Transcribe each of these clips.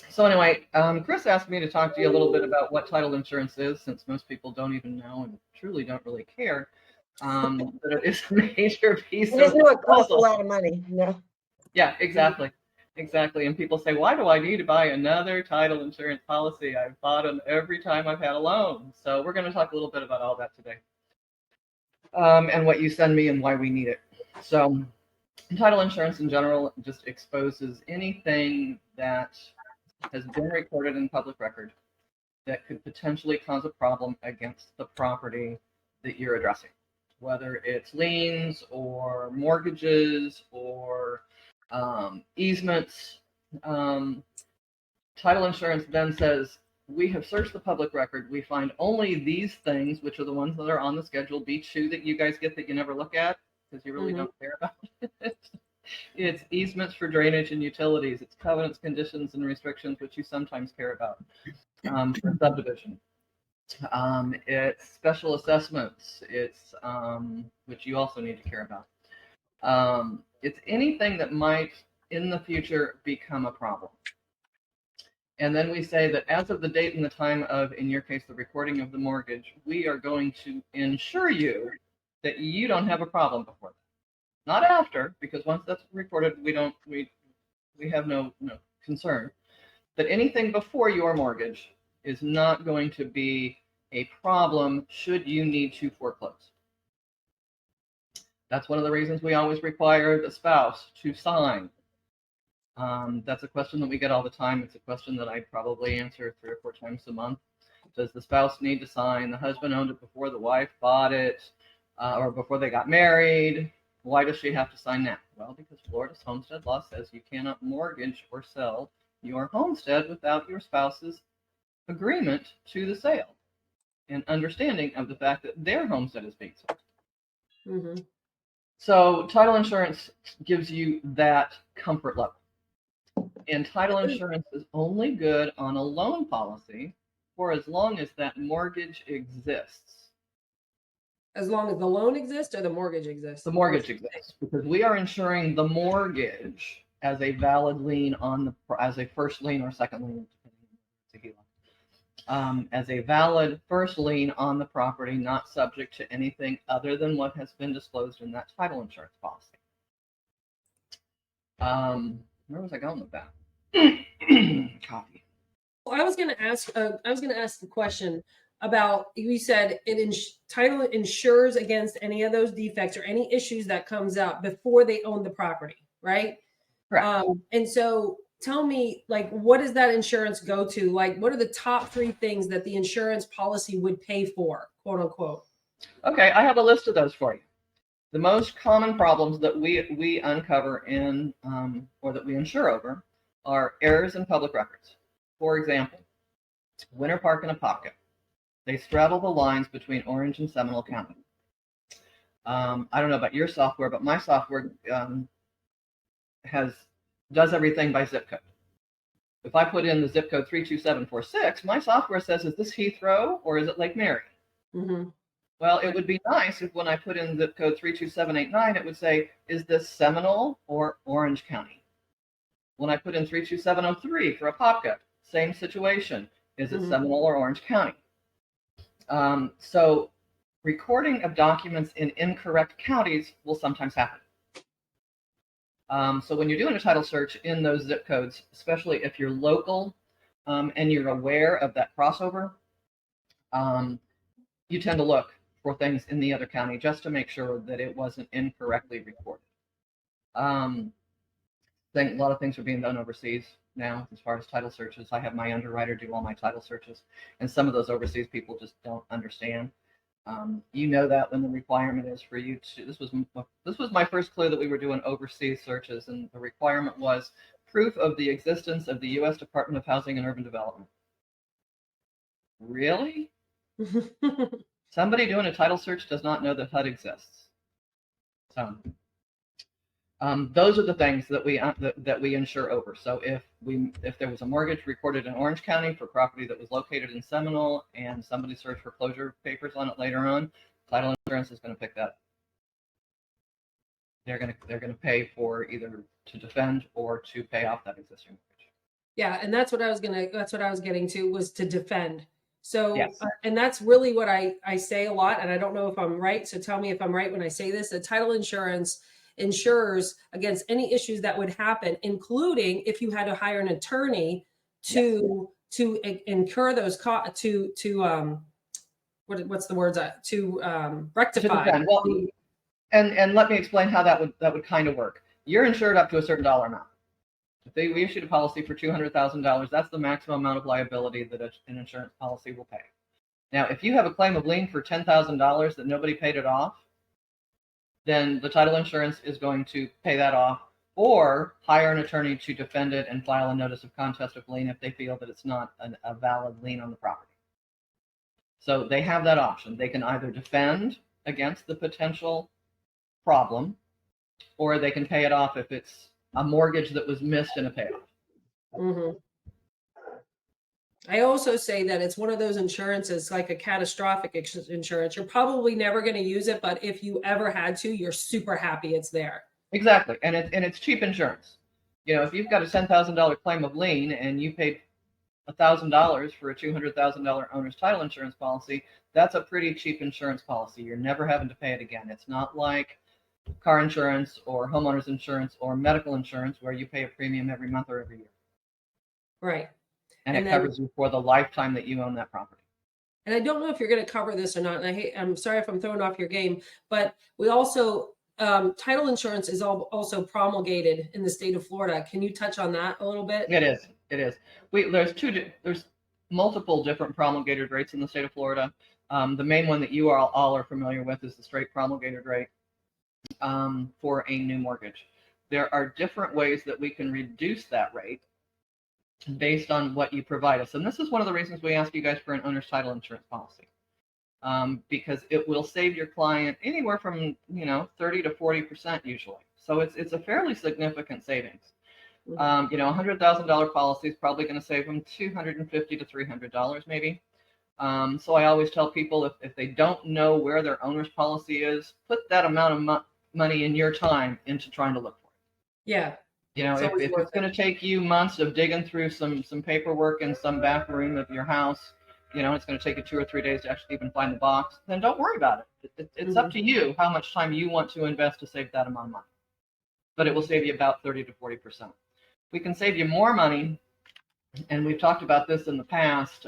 So anyway, Chris asked me to talk to you a little bit about what title insurance is, since most people don't even know and truly don't really care. But it is a major piece I of just the know it costs a puzzle. lot of money. No. Yeah, exactly. Exactly. And people say, why do I need to buy another title insurance policy? I've bought them every time I've had a loan. So we're going to talk a little bit about all that today, and what you send me and why we need it. So title insurance in general just exposes anything that has been recorded in public record that could potentially cause a problem against the property that you're addressing, whether it's liens or mortgages or easements. Um, Title insurance then says, we have searched the public record. We find only these things, which are the ones that are on the Schedule B2 that you guys get that you never look at because you really don't care about it. It's easements for drainage and utilities. It's covenants, conditions, and restrictions, which you sometimes care about for subdivision. It's special assessments. It's which you also need to care about. It's anything that might in the future become a problem. And then we say that as of the date and the time of, in your case, the recording of the mortgage, we are going to ensure you that you don't have a problem before that. Not after, because once that's recorded, we have no concern. But anything before your mortgage is not going to be a problem should you need to foreclose. That's one of the reasons we always require the spouse to sign. That's a question that we get all the time. It's a question that I probably answer 3 or 4 times a month. Does the spouse need to sign? The husband owned it before the wife bought it, or before they got married. Why does she have to sign now? Well, because Florida's homestead law says you cannot mortgage or sell your homestead without your spouse's agreement to the sale and understanding of the fact that their homestead is being sold. Mm-hmm. So title insurance gives you that comfort level. And title insurance is only good on a loan policy for as long as that mortgage exists. As long as the loan exists or the mortgage exists? The mortgage exists because we are insuring the mortgage as a valid lien as a first lien or second lien, as a valid first lien on the property, not subject to anything other than what has been disclosed in that title insurance policy. Where was I going with that? Coffee. Well, I was going to ask the question about, you said title insures against any of those defects or any issues that comes out before they own the property, right? Correct. And so tell me, like, what does that insurance go to? Like, what are the top 3 things that the insurance policy would pay for, quote unquote? Okay, I have a list of those for you. The most common problems that we uncover in or that we insure over are errors in public records. For example, Winter Park and Apopka. They straddle the lines between Orange and Seminole County. I don't know about your software, but my software does everything by zip code. If I put in the zip code 32746, my software says, is this Heathrow or is it Lake Mary? Mm-hmm. Well, it would be nice if when I put in zip code 32789, it would say, is this Seminole or Orange County? When I put in 32703 for Apopka, same situation. Is it Seminole or Orange County? So recording of documents in incorrect counties will sometimes happen. So when you're doing a title search in those zip codes, especially if you're local and you're aware of that crossover, you tend to look for things in the other county just to make sure that it wasn't incorrectly recorded. I think a lot of things are being done overseas now as far as title searches. I have my underwriter do all my title searches, and some of those overseas people just don't understand. You know that when the requirement is for you to, this was my first clue that we were doing overseas searches, and the requirement was proof of the existence of the U.S. Department of Housing and Urban Development. Really? Somebody doing a title search does not know that HUD exists. So those are the things that we insure over. So if there was a mortgage recorded in Orange County for property that was located in Seminole and somebody searched for closure papers on it later on, title insurance is going to pick that up. They're going to pay for either to defend or to pay off that existing mortgage. Yeah, and that's what I was getting to, was to defend. So, Yes. and that's really what I say a lot, and I don't know if I'm right. So tell me if I'm right when I say this. The title insurance insures against any issues that would happen, including if you had to hire an attorney to incur those costs to what's the words to To rectify. defend. Well, and let me explain how that would kind of work. You're insured up to a certain dollar amount. If we issued a policy for $200,000, that's the maximum amount of liability that an insurance policy will pay. Now, if you have a claim of lien for $10,000 that nobody paid it off, then the title insurance is going to pay that off, or hire an attorney to defend it and file a notice of contest of lien if they feel that it's not a valid lien on the property. So they have that option. They can either defend against the potential problem, or they can pay it off if it's a mortgage that was missed in a payoff. Mm-hmm. I also say that it's one of those insurances, like a catastrophic insurance. You're probably never going to use it, but if you ever had to, you're super happy it's there. Exactly, and it's cheap insurance. If you've got a $10,000 claim of lien and you paid $1,000 for a $200,000 owner's title insurance policy, that's a pretty cheap insurance policy. You're never having to pay it again. It's not like car insurance or homeowners insurance or medical insurance where you pay a premium every month or every year. Right. And it covers you for the lifetime that you own that property. And I don't know if you're going to cover this or not. And I'm sorry if I'm throwing off your game, but we also, title insurance is also promulgated in the state of Florida. Can you touch on that a little bit? It is. There's multiple different promulgated rates in the state of Florida. The main one that you all are familiar with is the straight promulgated rate for a new mortgage. There are different ways that we can reduce that rate based on what you provide us. And this is one of the reasons we ask you guys for an owner's title insurance policy, because it will save your client anywhere from 30 to 40% usually. So it's a fairly significant savings. $100,000 policy is probably going to save them $250 to $300 maybe. So I always tell people, if they don't know where their owner's policy is, put that amount of money in your time into trying to look for it. Yeah. If it's going to take you months of digging through some paperwork in some back room of your house, it's going to take you 2 or 3 days to actually even find the box, then don't worry about it. It's up to you how much time you want to invest to save that amount of money. But it will save you about 30 to 40%. We can save you more money, and we've talked about this in the past,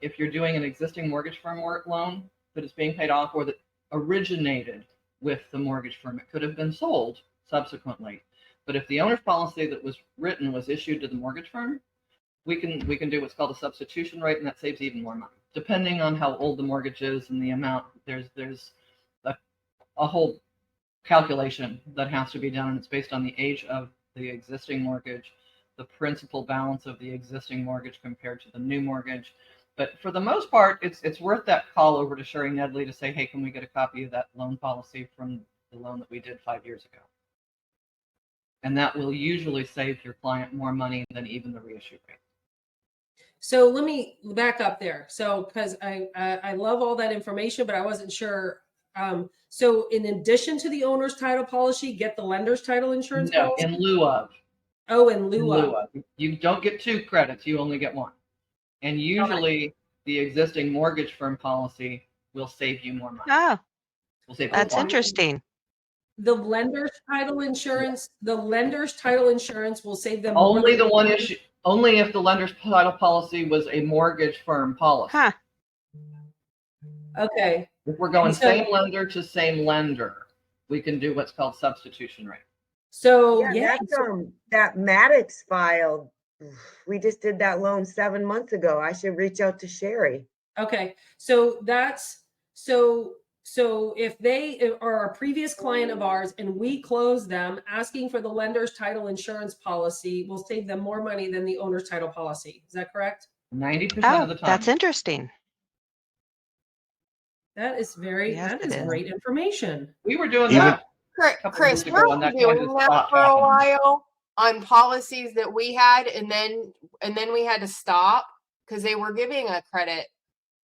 if you're doing an existing mortgage firm loan that is being paid off or that originated with the mortgage firm. It could have been sold subsequently. But if the owner's policy that was written was issued to the mortgage firm, we can do what's called a substitution rate, and that saves even more money. Depending on how old the mortgage is and the amount, there's a whole calculation that has to be done, and it's based on the age of the existing mortgage, the principal balance of the existing mortgage compared to the new mortgage. But for the most part, it's worth that call over to Sherry Nedley to say, hey, can we get a copy of that loan policy from the loan that we did 5 years ago? And that will usually save your client more money than even the reissue rate. So let me back up there. So because I love all that information, but I wasn't sure. So in addition to the owner's title policy, get the lender's title insurance policy? In lieu of. Oh, in lieu of. You don't get 2 credits, you only get 1. And usually the existing mortgage firm policy will save you more money. Oh, That's interesting. The lender's title insurance, will save them only the one issue. Only if the lender's title policy was a mortgage firm policy. Huh. Okay. If we're going same lender to same lender, we can do what's called substitution rate. So that's that Maddox filed. We just did that loan 7 months ago. I should reach out to Sherry. Okay. So that's so if they are a previous client of ours and we close them, asking for the lender's title insurance policy will save them more money than the owner's title policy. Is that correct? 90% of the time. That's interesting. That is great information. We were doing that. Chris, we were doing that for a while on policies that we had, and then we had to stop because they were giving a credit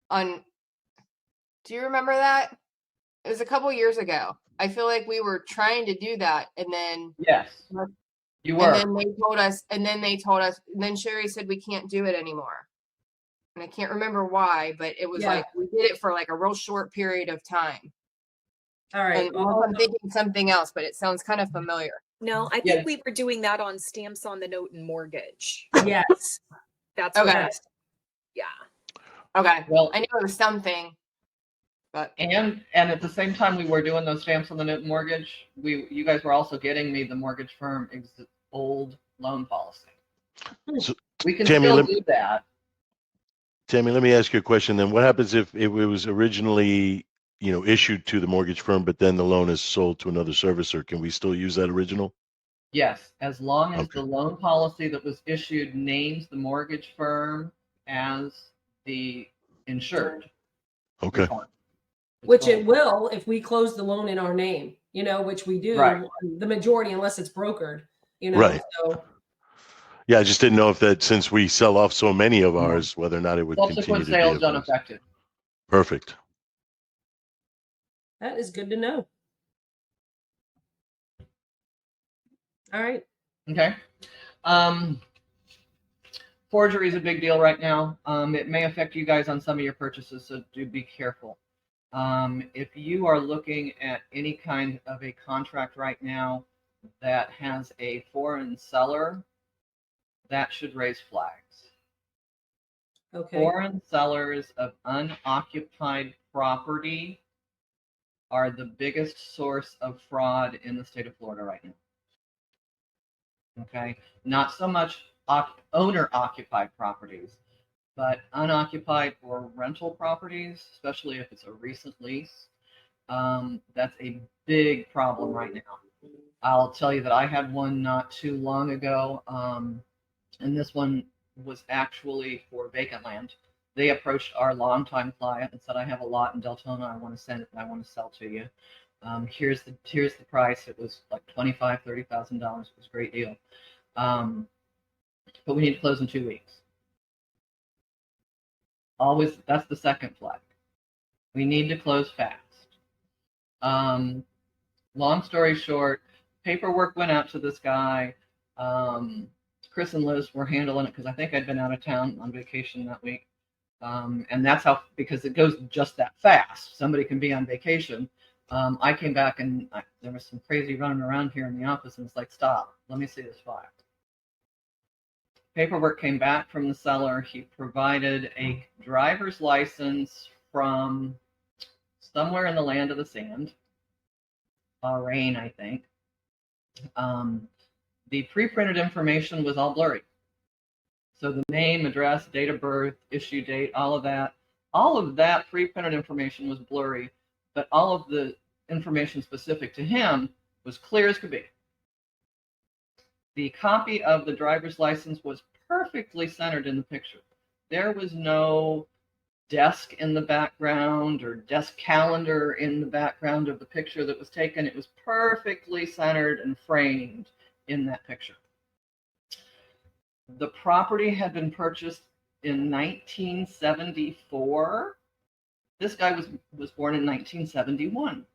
on. Do you remember that? It was a couple years ago. I feel like we were trying to do that, and then yes, You And were. then they told us, and then Sherry said we can't do it anymore. And I can't remember why, but it was Yeah. like we did it for like a real short period of time. All right. And I'm thinking something else, but it sounds kind of familiar. No, I think we were doing that on stamps on the note and mortgage. Yes. That's Okay. what, yeah. Okay. Well, I knew it was something, but and at the same time we were doing those stamps on the note mortgage, you guys were also getting me the mortgage firm old loan policy. So, We can Tammy, still do that. Tammy, let me ask you a question then. What happens if it was originally, issued to the mortgage firm, but then the loan is sold to another servicer? Can we still use that original? Yes, as long as Okay. the loan policy that was issued names the mortgage firm as the insured. Okay. Which it will if we close the loan in our name, which we do, Right. the majority, unless it's brokered, Right. So Yeah, I just didn't know if that, since we sell off so many of ours, whether or not it would continue Subsequent to sales be don't affect it. Perfect. that is good to know. All right. Okay. Forgery is a big deal right now. It may affect you guys on some of your purchases, so do be careful. If you are looking at any kind of a contract right now that has a foreign seller, that should raise flags. Okay. Foreign sellers of unoccupied property are the biggest source of fraud in the state of Florida right now. Okay, not so much owner-occupied properties, but unoccupied or rental properties, especially if it's a recent lease. That's a big problem right now. I'll tell you that I had one not too long ago, and this one was actually for vacant land. They approached our longtime client and said, "I have a lot in Deltona. I want to send it. I want to sell to you. Here's the price." It was like $25,000, $30,000. It was a great deal. But we need to close in 2 weeks. Always, that's the second flag. We need to close fast. Long story short, paperwork went out to this guy. Chris and Liz were handling it because I think I'd been out of town on vacation that week. And that's how, because it goes just that fast. Somebody can be on vacation. I came back and there was some crazy running around here in the office, and it's like, stop, let me see this file. Paperwork came back from the seller. He provided a driver's license from somewhere in the land of the sand, Bahrain, I think. The pre-printed information was all blurry. So the name, address, date of birth, issue date, all of that pre-printed information was blurry, but all of the information specific to him was clear as could be. The copy of the driver's license was perfectly centered in the picture. There was no desk in the background or desk calendar in the background of the picture that was taken. It was perfectly centered and framed in that picture. The property had been purchased in 1974. This guy was born in 1971.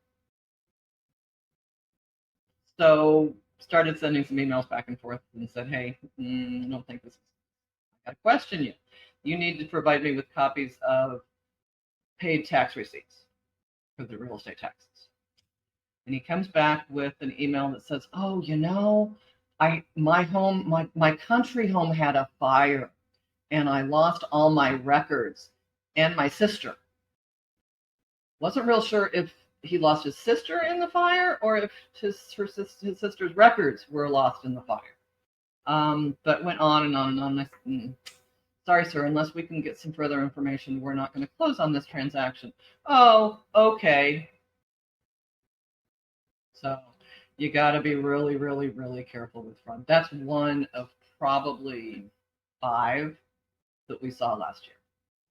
So started sending some emails back and forth and said, "Hey, I don't think this is, I gotta question you. You need to provide me with copies of paid tax receipts for the real estate taxes." And he comes back with an email that says, "Oh, my country home had a fire and I lost all my records and my sister." Wasn't real sure if he lost his sister in the fire or if his sister's records were lost in the fire. But went on and on and on. I said, "Sorry, sir, unless we can get some further information, we're not going to close on this transaction." "Oh, okay." So you got to be really, really, really careful with fraud. That's one of probably 5 that we saw last year.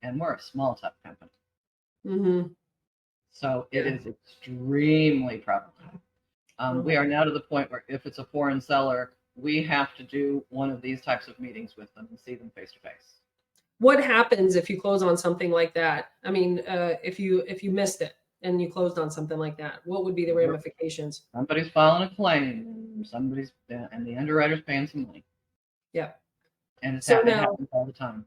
And we're a small tech company. Mm-hmm. So it is extremely prevalent. We are now to the point where if it's a foreign seller, we have to do one of these types of meetings with them and see them face to face. What happens if you close on something like that? I mean, if you missed it and you closed on something like that? What would be the ramifications? Somebody's filing a claim. And the underwriter's paying some money. Yep. And it So happens all the time.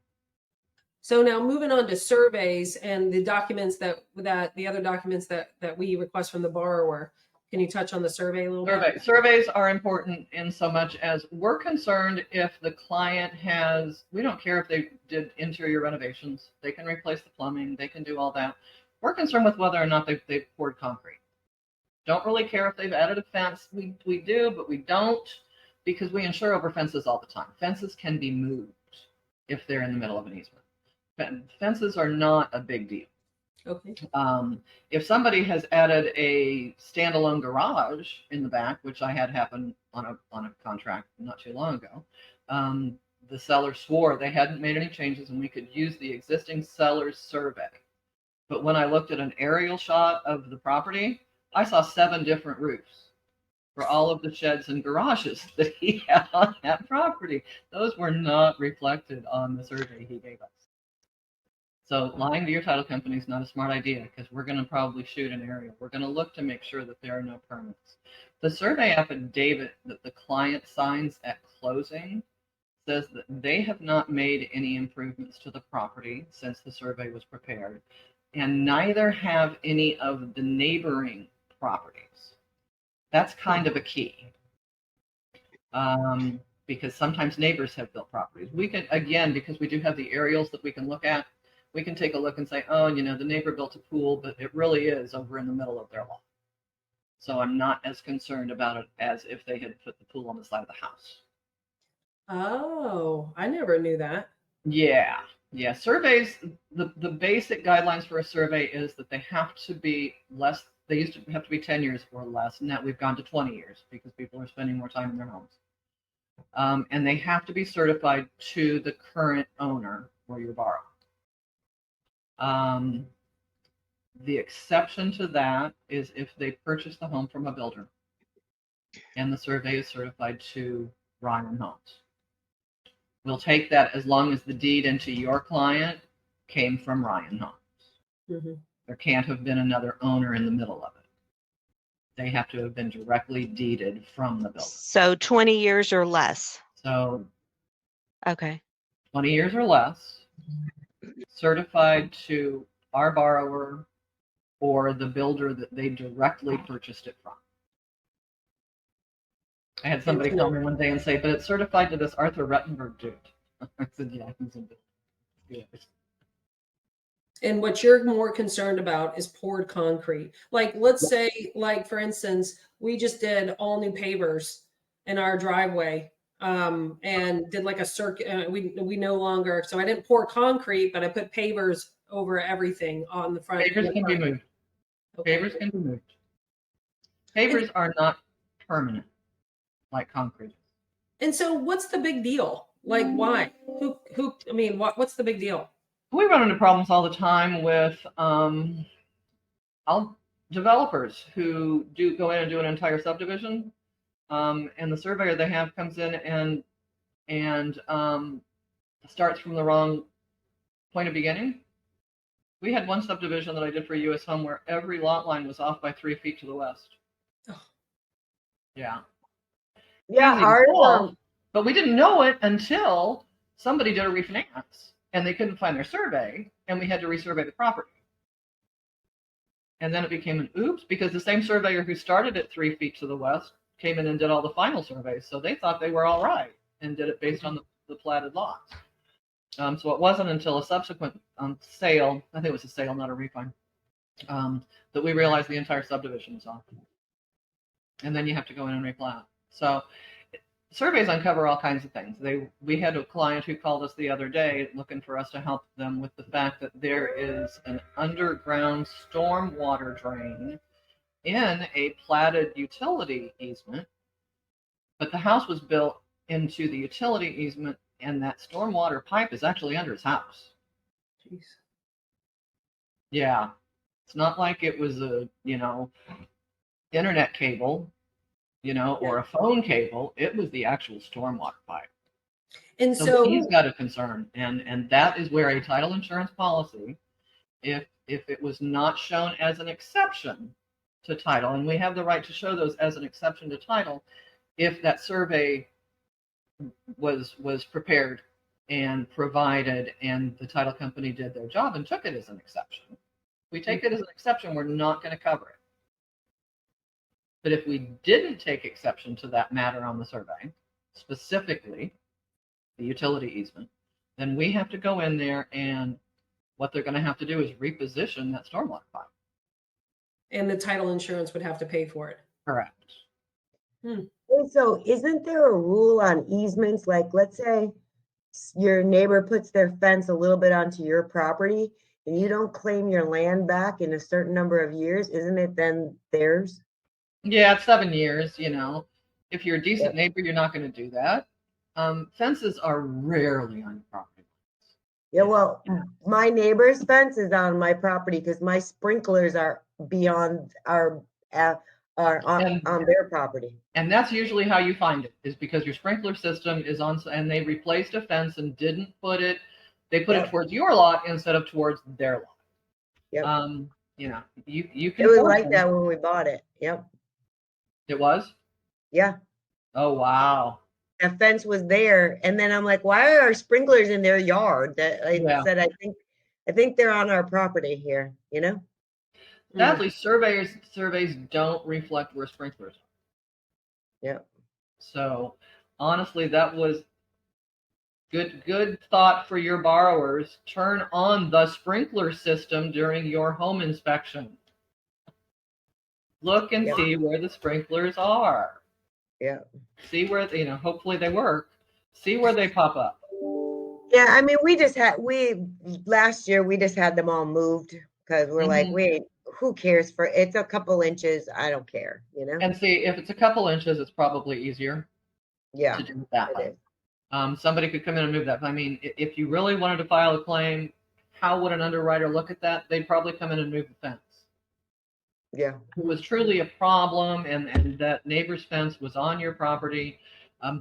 So now moving on to surveys and the documents that the other documents that we request from the borrower. Can you touch on the survey a little bit? Surveys are important in so much as we're concerned if the client we don't care if they did interior renovations, they can replace the plumbing, they can do all that. We're concerned with whether or not they've poured concrete. Don't really care if they've added a fence. We do, but we don't, because we insure over fences all the time. Fences can be moved if they're in the middle of an easement. Fences are not a big deal. Okay. If somebody has added a standalone garage in the back, which I had happen on a contract not too long ago, the seller swore they hadn't made any changes and we could use the existing seller's survey. But when I looked at an aerial shot of the property, I saw 7 different roofs for all of the sheds and garages that he had on that property. Those were not reflected on the survey he gave us. So lying to your title company is not a smart idea, because we're going to probably shoot an aerial. We're going to look to make sure that there are no permits. The survey affidavit that the client signs at closing says that they have not made any improvements to the property since the survey was prepared, and neither have any of the neighboring properties. That's kind of a key, because sometimes neighbors have built properties. We can, again, because we do have the aerials that we can look at, we can take a look and say, oh, the neighbor built a pool, but it really is over in the middle of their lot. So I'm not as concerned about it as if they had put the pool on the side of the house. Oh, I never knew that. Yeah. Surveys, the basic guidelines for a survey is that they have to be less, they used to have to be 10 years or less. Now we've gone to 20 years because people are spending more time in their homes. And they have to be certified to the current owner or your borrower. The exception to that is if they purchase the home from a builder and the survey is certified to Ryan Homes. We'll take that as long as the deed into your client came from Ryan Homes. Mm-hmm. There can't have been another owner in the middle of it. They have to have been directly deeded from the builder. So 20 years or less. So Okay. 20 years or less, certified to our borrower or the builder that they directly purchased it from. I had somebody call me one day and say, but it's certified to this Arthur Rettenberg dude. I said, yeah, he's a builder. Yeah. And what you're more concerned about is poured concrete. Like, let's say, like, for instance, we just did all new pavers in our driveway, and did like a circuit. We no longer, so I didn't pour concrete, but I put pavers over everything on the front. Pavers can be moved. Okay. Pavers can be moved. Pavers are not permanent like concrete. And so what's the big deal? Like, why? I mean, what's the big deal? We run into problems all the time with developers who go in and do an entire subdivision, and the surveyor they have comes in and starts from the wrong point of beginning. We had one subdivision that I did for US Home where every lot line was off by 3 feet to the west. Oh. Yeah. Yeah, Easy to solve, but we didn't know it until somebody did a refinance and they couldn't find their survey and we had to resurvey the property. And then it became an oops, because the same surveyor who started at 3 feet to the west came in and did all the final surveys. So they thought they were all right and did it based on the platted lots. So it wasn't until a subsequent sale, I think it was a sale, not a refi, that we realized the entire subdivision was off. And then you have to go in and replat. So surveys uncover all kinds of things. We had a client who called us the other day looking for us to help them with the fact that there is an underground storm water drain in a platted utility easement, but the house was built into the utility easement and that stormwater pipe is actually under his house. Jeez. Yeah. It's not like it was a, internet cable, or a phone cable. It was the actual stormwater pipe. And So so he's got a concern. And that is where a title insurance policy, if if it was not shown as an exception to title, and we have the right to show those as an exception to title, if that survey was prepared and provided and the title company did their job and took it as an exception. If we take it as an exception, we're not going to cover it. But if we didn't take exception to that matter on the survey, specifically the utility easement, then we have to go in there, and what they're going to have to do is reposition that stormwater pipe. And the title insurance would have to pay for it. Correct. And so isn't there a rule on easements? Like, let's say your neighbor puts their fence a little bit onto your property and you don't claim your land back in a certain number of years, isn't it then theirs? Yeah, it's 7 years, you know. If you're a decent neighbor, you're not going to do that. Fences are rarely on your property. Yeah, well, my neighbor's fence is on my property because my sprinklers are beyond are on their property. And that's usually how you find it, is because your sprinkler system is on, and they replaced a fence and didn't put it, they put it towards your lot instead of towards their lot. Yep. You know, you can. It was like that when we bought it. Yep. It was? Yeah. Oh, wow. A fence was there, and then I'm like, why are our sprinklers in their yard? That I said, I think they're on our property here, you know? Sadly, surveys don't reflect where sprinklers are. Yeah. So honestly, that was good thought for your borrowers. Turn on the sprinkler system during your home inspection. Look and see where the sprinklers are. Yeah. See where, you know, hopefully they work. See where they pop up. Yeah, I mean, last year we just had them all moved because we're like, wait, who cares for it's a couple inches? I don't care, you know? And see, if it's a couple inches, it's probably easier Yeah, to do it that it way. is. Somebody could come in and move that. I mean, if you really wanted to file a claim, how would an underwriter look at that? They'd probably come in and move the fence. Yeah. It was truly a problem, and that neighbor's fence was on your property.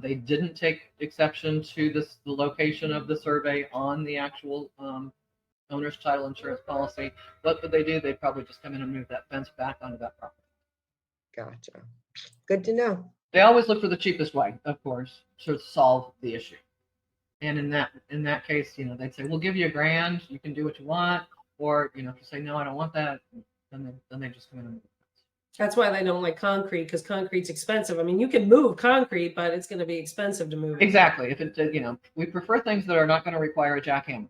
They didn't take exception to the location of the survey on the actual owner's title insurance policy. What would they do? They'd probably just come in and move that fence back onto that property. Gotcha. Good to know. They always look for the cheapest way, of course, to solve the issue. And in that case, you know, they'd say, we'll give you $1,000. You can do what you want. Or, you know, if you say, no, I don't want that, then they just come in and move. That's why they don't like concrete, because concrete's expensive. I mean, you can move concrete, but it's going to be expensive to move. Exactly. If it, you know, we prefer things that are not going to require a jackhammer.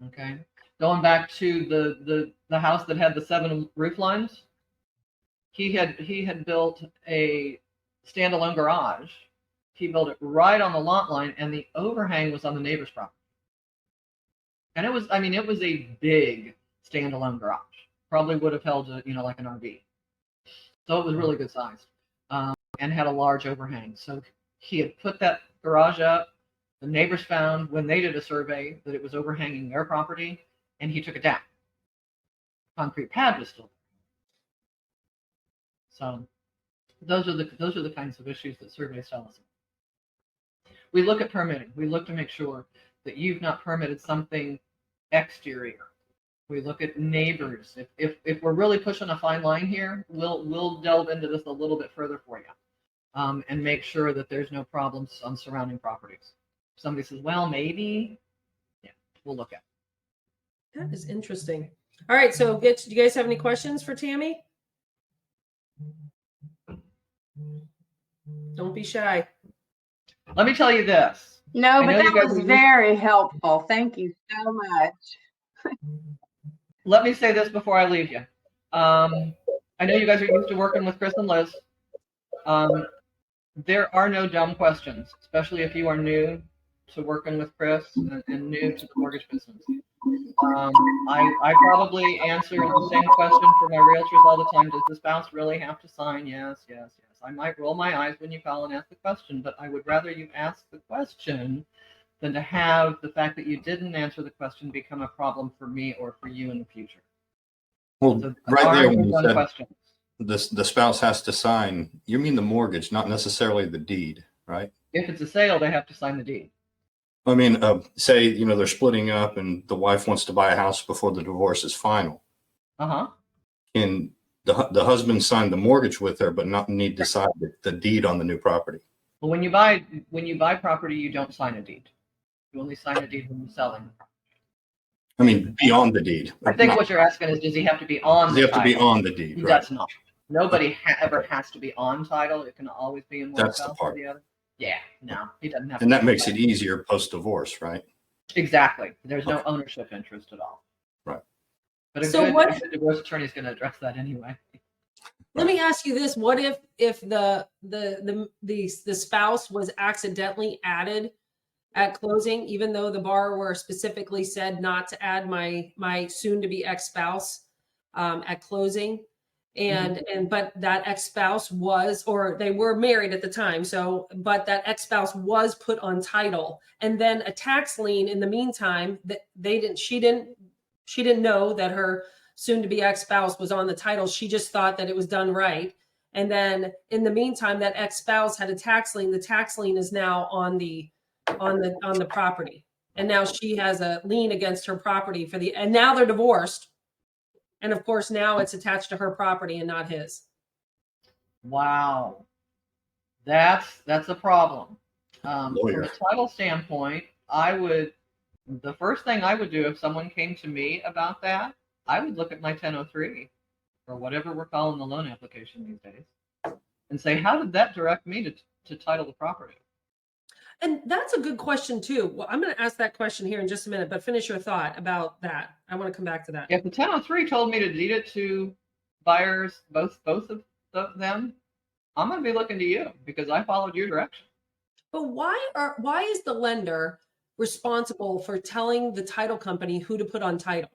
Okay. Going back to the house that had the 7 roof lines, he had built a standalone garage. He built it right on the lot line, and the overhang was on the neighbor's property. And it was a big standalone garage. Probably would have held a, you know, like an RV. So it was really good sized, and had a large overhang. So he had put that garage up. The neighbors found when they did a survey that it was overhanging their property, and he took it down. Concrete pad was still there. So those are the kinds of issues that surveys tell us. We look at permitting. We look to make sure that you've not permitted something exterior. We look at neighbors. If we're really pushing a fine line here, we'll delve into this a little bit further for you, and make sure that there's no problems on surrounding properties. If somebody says, well, maybe, yeah, we'll look at it. That is interesting. All right, so do you guys have any questions for Tammy? Don't be shy. Let me tell you this. No, but that was very helpful. Thank you so much. Let me say this before I leave you. I know you guys are used to working with Chris and Liz. There are no dumb questions, especially if you are new to working with Chris and new to the mortgage business. I probably answer the same question for my realtors all the time. Does the spouse really have to sign? Yes, yes, yes. I might roll my eyes when you call and ask the question, but I would rather you ask the question than to have the fact that you didn't answer the question become a problem for me or for you in the future. Well, So right there, when you said questions. the spouse has to sign, you mean the mortgage, not necessarily the deed, right? If it's a sale, they have to sign the deed. I mean, say, they're splitting up and the wife wants to buy a house before the divorce is final. Uh-huh. Can the husband sign the mortgage with her, but not need to sign the deed on the new property? Well, when you buy property, you don't sign a deed. You only sign a deed when you're selling the property. I mean, beyond the deed. I think what you're asking is, does he have to be on Does the he have to be title? on the deed? He Right. does not. Nobody ever has to be on title. It can always be in one That's the spouse part. or the other. Yeah, no, he doesn't have And to that be makes on it title. easier post-divorce, right? Exactly. There's no Okay. ownership interest at all. Right. But a So good, what- a good divorce attorney is going to address that anyway. Let me ask you this: what if the spouse was accidentally added at closing, even though the borrower specifically said not to add my soon to be ex-spouse at closing, and but that ex-spouse was, or they were married at the time, so but that ex-spouse was put on title, and then a tax lien in the meantime that she didn't know that her soon to be ex-spouse was on the title. She just thought that it was done right. And then in the meantime, that ex-spouse had a tax lien. The tax lien is now on the property. And now she has a lien against her property and now they're divorced. And of course, now it's attached to her property and not his. Wow. That's a problem. From Lawyer. a title standpoint, the first thing I would do if someone came to me about that, I would look at my 1003 or whatever we're calling the loan application these days and say, how did that direct me to title the property? And that's a good question too. Well, I'm going to ask that question here in just a minute, but finish your thought about that. I want to come back to that. If the 1003 told me to deed it to buyers, both of them, I'm going to be looking to you because I followed your direction. But why is the lender responsible for telling the title company who to put on title?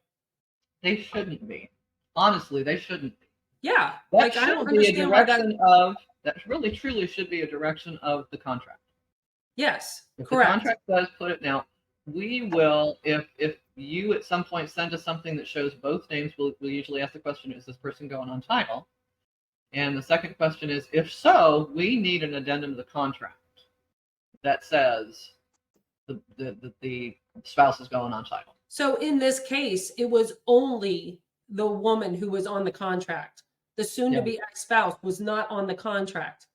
They shouldn't be. Honestly, they shouldn't be. Yeah. That I don't should be a understand why that. direction of, that really truly should be a direction of the contract. Yes, If correct. the contract does put it now, we will, if you at some point send us something that shows both names, we'll usually ask the question, is this person going on title? And the second question is, if so, we need an addendum to the contract that says the spouse is going on title. So in this case, it was only the woman who was on the contract. The soon-to-be ex-spouse was not on the contract.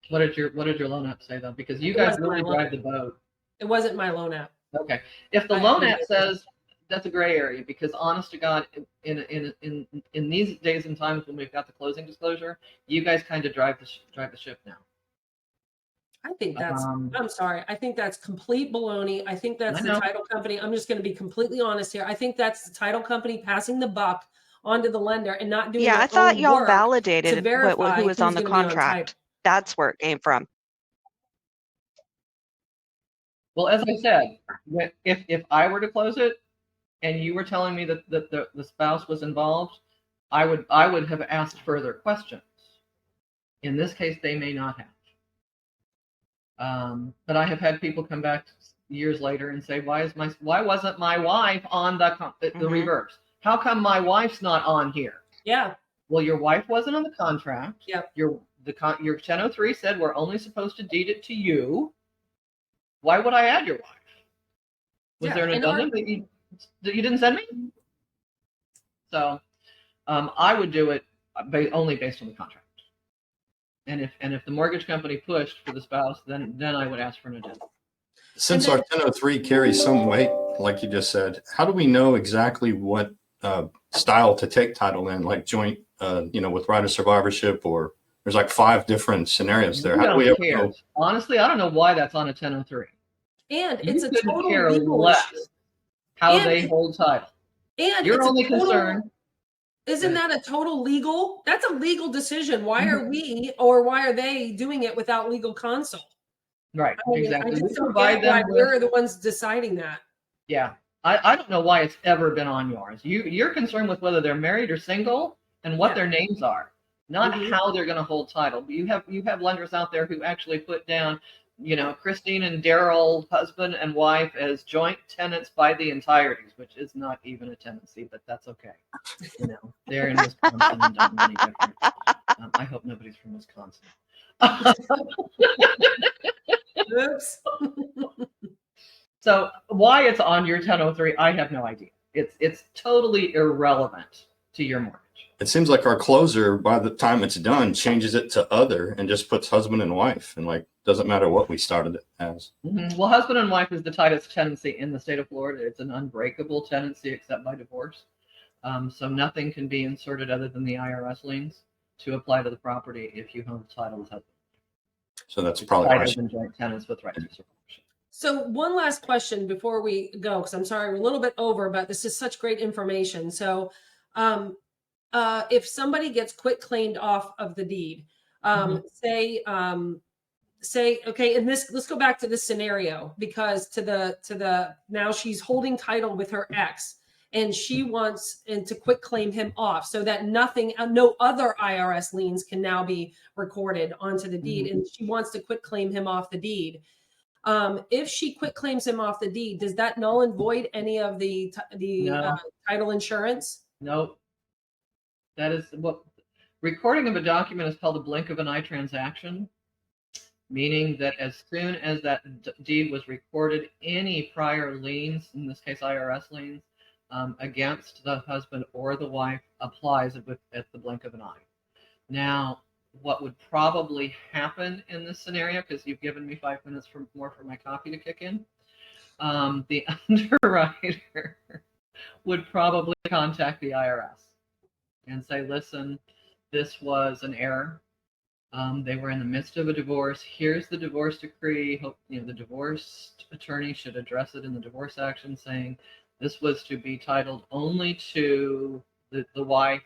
What did your loan app say though? Because you It guys wasn't my really loan. drive the boat. It wasn't my loan app. Okay. If the loan app says, that's a gray area, because honest to God, in these days and times when we've got the closing disclosure, you guys kind of drive the ship now. I think that's, I'm sorry. I think that's complete baloney. I think that's I the know. title company. I'm just going to be completely honest here. I think that's the title company passing the buck onto the lender and not doing Yeah, their I thought own y'all work validated to verify who was on the who's gonna be contract. title. That's where it came from. Well, as I said, if I were to close it and you were telling me that the spouse was involved, I would have asked further questions. In this case, they may not have. But I have had people come back years later and say, why wasn't my wife on the reverse? How come my wife's not on here? Yeah. Well, your wife wasn't on the contract. Yep. Your 1003 said we're only supposed to deed it to you. Why would I add your wife? Was there an addendum that you didn't send me? So I would do it only based on the contract. And if the mortgage company pushed for the spouse, then I would ask for an addendum. Since our 1003 carries some weight, like you just said, how do we know exactly what style to take title in, like joint, with right of survivorship, or there's like 5 different scenarios there. How do we ever know? Honestly, I don't know why that's on a 1003. And You it's a couldn't total care legal less issue. how And they hold title. And You're it's only a total, concerned. isn't that a total legal? That's a legal decision. Why are we or why are they doing it without legal counsel? Right, I mean, exactly. I We just don't provide get why them we're the ones deciding that. Yeah, I don't know why it's ever been on yours. You're concerned with whether they're married or single and what their names are, not how they're going to hold title. But you have lenders out there who actually put down, Christine and Daryl, husband and wife, as joint tenants by the entireties, which is not even a tenancy, but that's okay. They're in Wisconsin and don't know any different. I hope nobody's from Wisconsin. Oops. So why it's on your 1003, I have no idea. It's totally irrelevant to your mortgage. It seems like our closer, by the time it's done, changes it to other and just puts husband and wife, and like doesn't matter what we started it as. Mm-hmm. Well, husband and wife is the tightest tenancy in the state of Florida. It's an unbreakable tenancy except by divorce. So nothing can be inserted other than the IRS liens to apply to the property if you own the title as husband. So that's probably why Titles and joint tenants with right to survivorship. So one last question before we go, because I'm sorry we're a little bit over, but this is such great information. So if somebody gets quit claimed off of the deed, say, okay, and this, let's go back to this scenario, because now she's holding title with her ex and she wants to quit claim him off so that no other IRS liens can now be recorded onto the deed. And she wants to quit claim him off the deed. If she quit claims him off the deed, does that null and void any of the No. title insurance? Nope. That is what recording of a document is called a blink of an eye transaction, meaning that as soon as that deed was recorded, any prior liens, in this case IRS liens, against the husband or the wife applies at the blink of an eye. Now, what would probably happen in this scenario, because you've given me 5 minutes more for my coffee to kick in, the underwriter would probably contact the IRS and say, listen, this was an error. They were in the midst of a divorce. Here's the divorce decree. Hope, the divorce attorney should address it in the divorce action, saying this was to be titled only to the wife.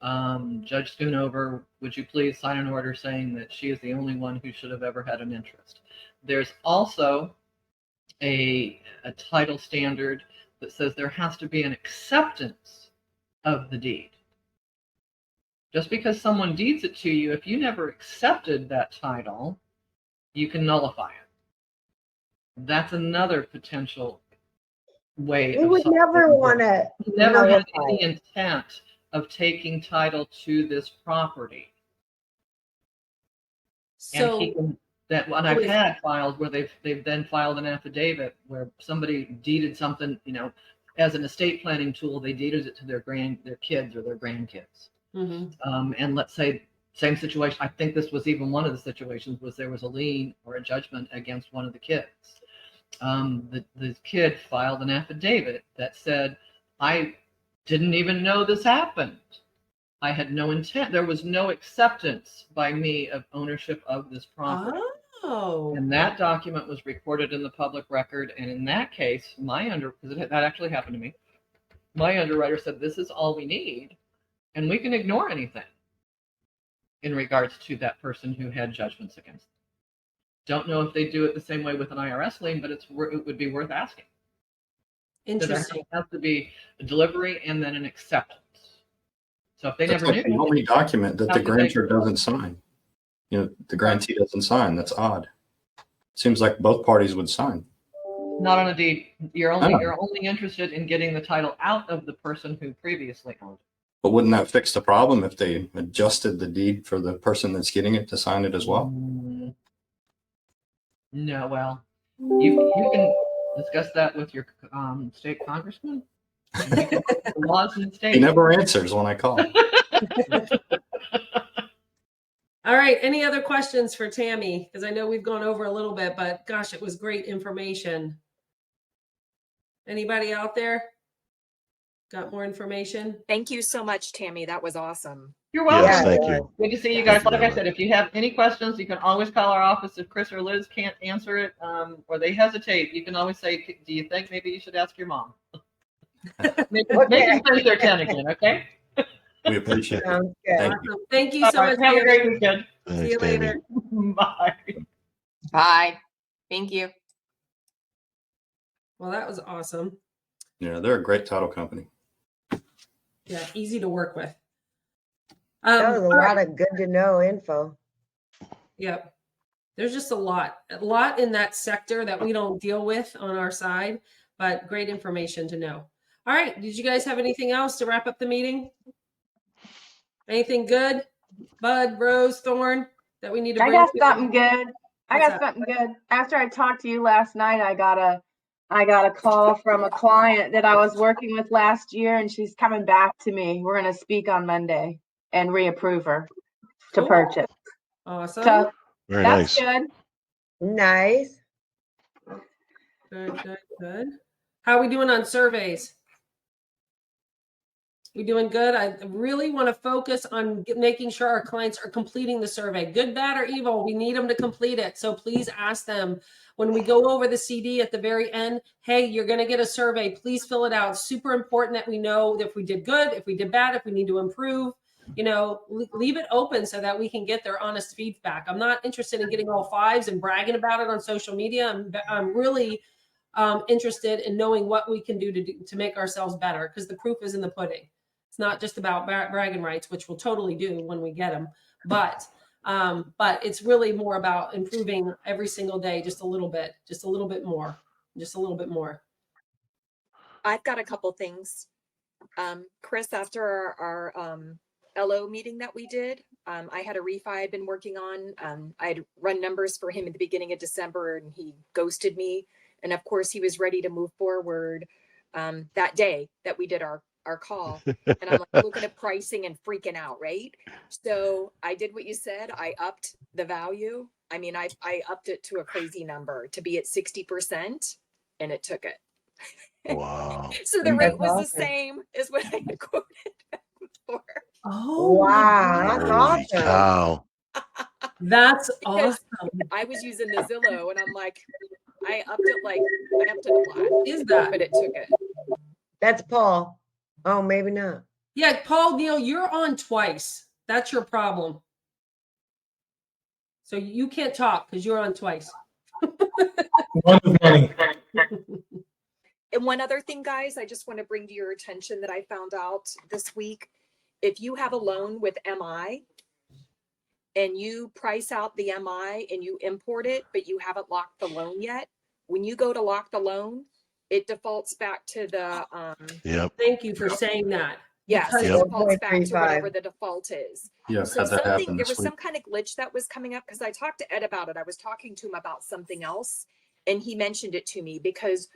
Judge Schoonover, would you please sign an order saying that she is the only one who should have ever had an interest? There's also a title standard that says there has to be an acceptance of the deed. Just because someone deeds it to you, if you never accepted that title, you can nullify it. That's another potential way. We would never want to. Never had any intent of taking title to this property. So I've had files where they've then filed an affidavit where somebody deeded something, as an estate planning tool, they deeded it to their kids or their grandkids. And let's say same situation. I think this was even one of the situations was there was a lien or a judgment against one of the kids. The kid filed an affidavit that said, I didn't even know this happened. I had no intent. There was no acceptance by me of ownership of this property. Oh. And that document was recorded in the public record. And in that case, because that actually happened to me, my underwriter said, this is all we need. And we can ignore anything in regards to that person who had judgments against them. Don't know if they do it the same way with an IRS lien, but it would be worth asking. Interesting. There has to be a delivery and then an acceptance. So if they That's never like knew, the only document that the How could they- grantor doesn't sign. The grantee doesn't sign. That's odd. Seems like both parties would sign. not on a deed. You're only Oh. you're only interested in getting the title out of the person who previously owned it. But wouldn't that fix the problem if they adjusted the deed for the person that's getting it to sign it as well? No, well, you can discuss that with your state congressman. The laws in the state. He never answers when I call. All right. Any other questions for Tammy? Because I know we've gone over a little bit, but gosh, it was great information. Anybody out there got more information? Thank you so much, Tammy. That was awesome. You're welcome. Yes, thank you. Good to see you guys. Thank you Like very I said, if you have any questions, you can always call our office. If Chris or Liz can't answer it, or they hesitate, you can always say, do you think maybe you should ask your mom? Make them think they're 10 again, okay? We appreciate it. Sounds good. Thank you. Awesome. Thank you All so right, much. have a Tammy. great weekend. See Thanks, you Tammy. later. Bye. Bye. Thank you. Well, that was awesome. Yeah, they're a great title company. Yeah, easy to work with. That was a all lot right. of good to know info. Yep. There's just a lot in that sector that we don't deal with on our side, but great information to know. All right. Did you guys have anything else to wrap up the meeting? Anything good? Bud, Rose, Thorn that we need to I bring got to- something good. I What's got up? something good. After I talked to you last night, I got I got a call from a client that I was working with last year, and she's coming back to me. We're going to speak on Monday and reapprove her to Cool. purchase. Awesome. So Very that's nice. good. Nice. Good, good, good. How are we doing on surveys? We doing good? I really want to focus on making sure our clients are completing the survey. Good, bad, or evil, we need them to complete it. So please ask them when we go over the CD at the very end, hey, you're going to get a survey. Please fill it out. Super important that we know if we did good, if we did bad, if we need to improve. You know, leave it open so that we can get their honest feedback. I'm not interested in getting all 5s and bragging about it on social media. I'm really interested in knowing what we can do to make ourselves better, because the proof is in the pudding. It's not just about bragging rights, which we'll totally do when we get them, but it's really more about improving every single day, just a little bit more. I've got a couple things. Chris, after our LO meeting that we did, I had a refi I'd been working on. I had run numbers for him at the beginning of December, and he ghosted me. And of course, he was ready to move forward that day that we did our call. And I'm like looking at pricing and freaking out, right? So I did what you said. I upped the value. I mean, I upped it to a crazy number to be at 60%, and it took it. Wow. So the rate was the same as what I had quoted before. Oh, Wow, that's Holy awesome. cow. That's Because awesome. I was using the Zillow, and I'm like, I upped it a lot. Is that? But it took it. That's Paul. Oh, maybe not. Yeah, Paul, Neil, you're on twice. That's your problem. So you can't talk because you're on twice. One of many. And one other thing, guys, I just want to bring to your attention that I found out this week. If you have a loan with MI and you price out the MI and you import it, but you haven't locked the loan yet, when you go to lock the loan, it defaults back to the Yep. Thank you for saying that. yes, Because it Yep. defaults back to 4.35. whatever the default is. Yeah, I've So had that happen there this was week. some kind of glitch that was coming up, because I talked to Ed about it. I was talking to him about something else, and he mentioned it to me, because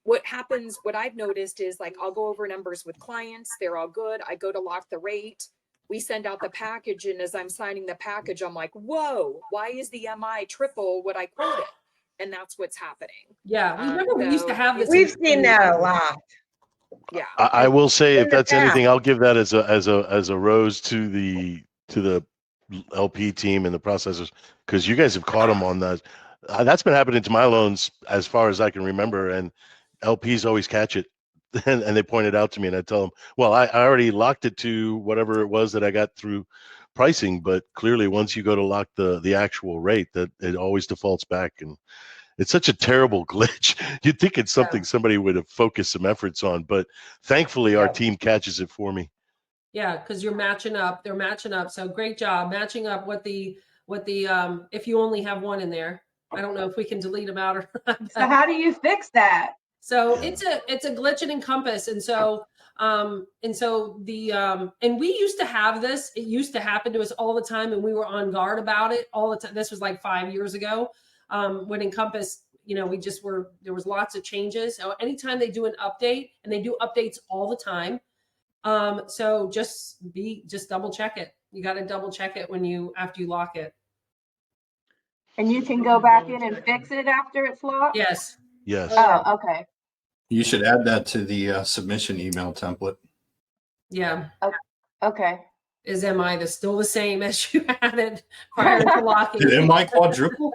what happens, what I've noticed is, like, I'll go over numbers with clients. They're all good. I go to lock the rate. We send out the package. And as I'm signing the package, I'm like, whoa, why is the MI triple what I quoted? And that's what's happening. yeah, we remember we used to have this. We've seen that a lot. Yeah. I will say, if In the that's anything, past. I'll give that as a rose to the LP team and the processors, because you guys have caught them on that. That's been happening to my loans as far as I can remember, and LPs always catch it, and they point it out to me, and I tell them, well, I already locked it to whatever it was that I got through pricing, but clearly once you go to lock the actual rate, that it always defaults back, and it's such a terrible glitch. You'd think it's something somebody would have focused some efforts on, but thankfully our team catches it for me. Yeah, because you're matching up. They're matching up. So great job matching up what the if you only have one in there. I don't know if we can delete them out or not. So how do you fix that? So Yeah. it's a glitch in Encompass, and so and we used to have this. It used to happen to us all the time, and we were on guard about it all the time. This was like 5 years ago, when Encompass, you know, there was lots of changes. So anytime they do an update, and they do updates all the time, so just double check it. You got to double check it after you lock it. And you can go back in and fix it after it's locked? Yes. Yes. Oh, okay. You should add that to the submission email template. Yeah. Okay. Is MI still the same as you had it prior to locking? Did MI quadruple?